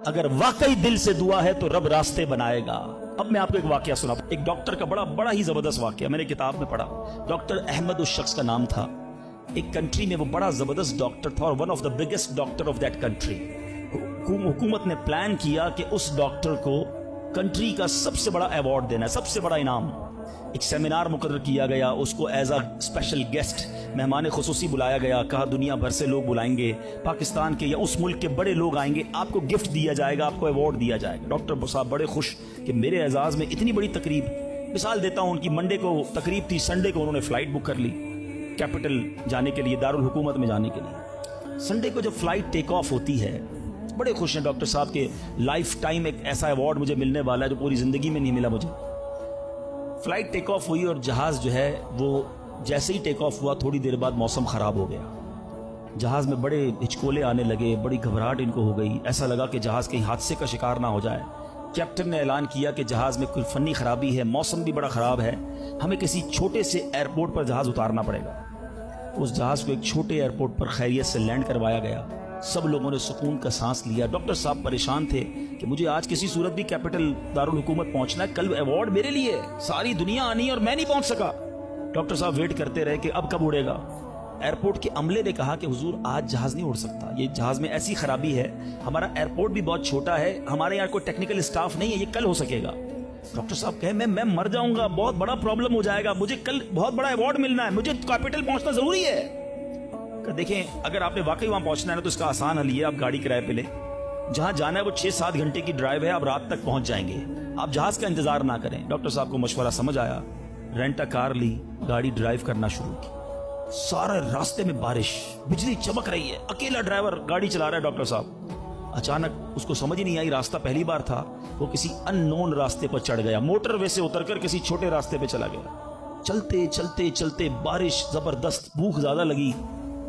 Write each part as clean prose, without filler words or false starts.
अगर वाकई दिल से दुआ है तो रब रास्ते बनाएगा। अब मैं आपको एक वाकया सुना, एक डॉक्टर का बड़ा ही जबरदस्त वाकया मैंने किताब में पढ़ा। डॉक्टर अहमद उस शख्स का नाम था। एक कंट्री में वो बड़ा जबरदस्त डॉक्टर था और one of the biggest doctor of that country. हुकूमत ने प्लान किया कि उस डॉक्टर को कंट्री का सबसे बड़ा अवार्ड देना है, सबसे बड़ा इनाम। एक सेमिनार मुकर्रर किया गया, उसको एज अ स्पेशल गेस्ट मेहमान खुसूसी बुलाया गया। कहा दुनिया भर से लोग बुलाएंगे, पाकिस्तान के या उस मुल्क के बड़े लोग आएंगे, आपको गिफ्ट दिया जाएगा, आपको अवार्ड दिया जाएगा। डॉक्टर साहब बड़े खुश कि मेरे एजाज में इतनी बड़ी तकरीब। मिसाल देता हूँ, उनकी मंडे को तकरीब थी, संडे को उन्होंने फ्लाइट बुक कर ली कैपिटल जाने के लिए, दारुल हुकूमत में जाने के लिए। संडे को जब फ्लाइट टेक ऑफ होती है, बड़े खुश हैं डॉक्टर साहब के लाइफ टाइम एक ऐसा अवार्ड मुझे मिलने वाला है जो पूरी जिंदगी में नहीं मिला मुझे। फ्लाइट टेक ऑफ हुई और जहाज जो है वो जैसे ही टेक ऑफ हुआ थोड़ी देर बाद मौसम खराब हो गया। जहाज में बड़े हिचकोले आने लगे, बड़ी घबराहट इनको हो गई। ऐसा लगा कि जहाज कहीं हादसे का शिकार ना हो जाए। कैप्टन ने ऐलान किया कि जहाज में कोई फनी खराबी है, मौसम भी बड़ा खराब है, हमें किसी छोटे से एयरपोर्ट पर जहाज उतारना पड़ेगा। उस जहाज को एक छोटे एयरपोर्ट पर खैरियत से लैंड करवाया गया। सब लोगों ने सुकून का सांस लिया। डॉक्टर साहब परेशान थे कि मुझे आज किसी सूरत भी कैपिटल दारुल हुकूमत पहुंचना है, कल अवार्ड मेरे लिए, सारी दुनिया आनी है और मैं नहीं पहुंच सका। डॉक्टर साहब वेट करते रहे कि अब कब उड़ेगा। एयरपोर्ट के अमले ने कहा कि हुजूर आज जहाज नहीं उड़ सकता, ये जहाज में ऐसी खराबी है, हमारा एयरपोर्ट भी बहुत छोटा है, हमारे यहाँ कोई टेक्निकल स्टाफ नहीं है, ये कल हो सकेगा। डॉक्टर साहब कहे मैं मर जाऊंगा, बहुत बड़ा प्रॉब्लम हो जाएगा, मुझे कल बहुत बड़ा अवार्ड मिलना है, मुझे कैपिटल पहुंचना जरूरी है। देखें अगर आपने वाकई वहां पहुंचना है ना तो इसका आसान हल ये, आप गाड़ी किराए पे ले, जहां जाना है वो 6-7 घंटे की ड्राइव है, आप रात तक पहुंच जाएंगे, आप जहाज का इंतजार ना करें। डॉक्टर साहब को मशवरा समझ आया, रेंट अ कार ली, गाड़ी ड्राइव करना शुरू की। सारे रास्ते में बारिश, बिजली चमक रही है, अकेला ड्राइवर गाड़ी चला रहा है डॉक्टर साहब। अचानक उसको समझ ही नहीं आई, रास्ता पहली बार था, वो किसी अननोन रास्ते पर चढ़ गया, मोटरवे से उतरकर किसी छोटे रास्ते पे चला गया। चलते चलते चलते बारिश जबरदस्त, भूख ज्यादा लगी।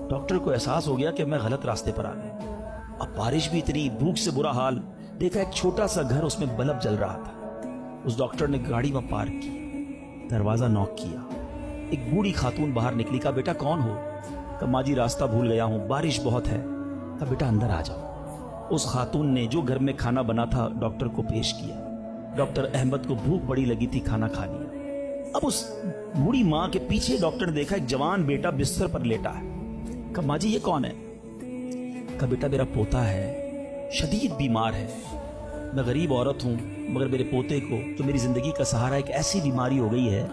डॉक्टर को एहसास हो गया कि मैं गलत रास्ते पर आ गया। अब बारिश भी इतनी, भूख से बुरा हाल। देखा एक छोटा सा घर, उसमें बल्ब जल रहा था। उस डॉक्टर ने गाड़ी में पार्क की, दरवाजा नॉक किया। एक बूढ़ी खातून बाहर निकली। कहा बेटा कौन हो? कहा माँ जी रास्ता भूल गया हूँ, बारिश बहुत है। कहा बेटा अंदर आ जाओ। उस खातून ने जो घर में खाना बना था डॉक्टर को पेश किया। डॉक्टर अहमद को भूख बड़ी लगी थी, खाना खा लिया। अब उस बूढ़ी माँ के पीछे डॉक्टर ने देखा एक जवान बेटा बिस्तर पर लेटा है। कहा माँ जी ये कौन है? कहा बेटा मेरा पोता है, शदीद बीमार है, मैं गरीब औरत हूँ, मगर मेरे पोते को तो मेरी जिंदगी का सहारा एक ऐसी बीमारी हो गई है,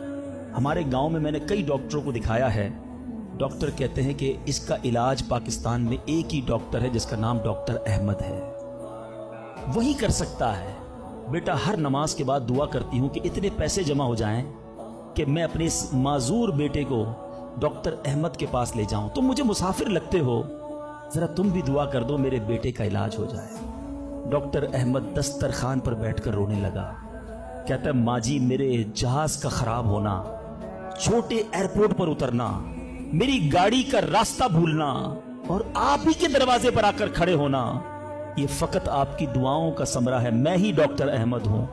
हमारे गांव में मैंने कई डॉक्टरों को दिखाया है, डॉक्टर कहते हैं कि इसका इलाज पाकिस्तान में एक ही डॉक्टर है जिसका नाम डॉक्टर अहमद है, वही कर सकता है। बेटा हर नमाज के बाद दुआ करती हूँ कि इतने पैसे जमा हो जाएं कि मैं अपने इस माजूर बेटे को डॉक्टर अहमद के पास ले जाऊं। तुम मुझे मुसाफिर लगते हो, जरा तुम भी दुआ कर दो मेरे बेटे का इलाज हो जाए। डॉक्टर अहमद दस्तरखान पर बैठकर रोने लगा। कहता है माँ जी मेरे जहाज का खराब होना, छोटे एयरपोर्ट पर उतरना, मेरी गाड़ी का रास्ता भूलना और आप ही के दरवाजे पर आकर खड़े होना, ये फकत आपकी दुआओं का समरा है। मैं ही डॉक्टर अहमद हूं,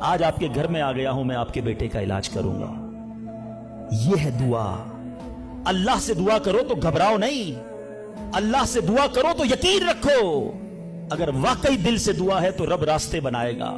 आज आपके घर में आ गया हूं, मैं आपके बेटे का इलाज करूंगा। ये है दुआ। अल्लाह से दुआ करो तो घबराओ नहीं, अल्लाह से दुआ करो तो यकीन रखो, अगर वाकई दिल से दुआ है तो रब रास्ते बनाएगा।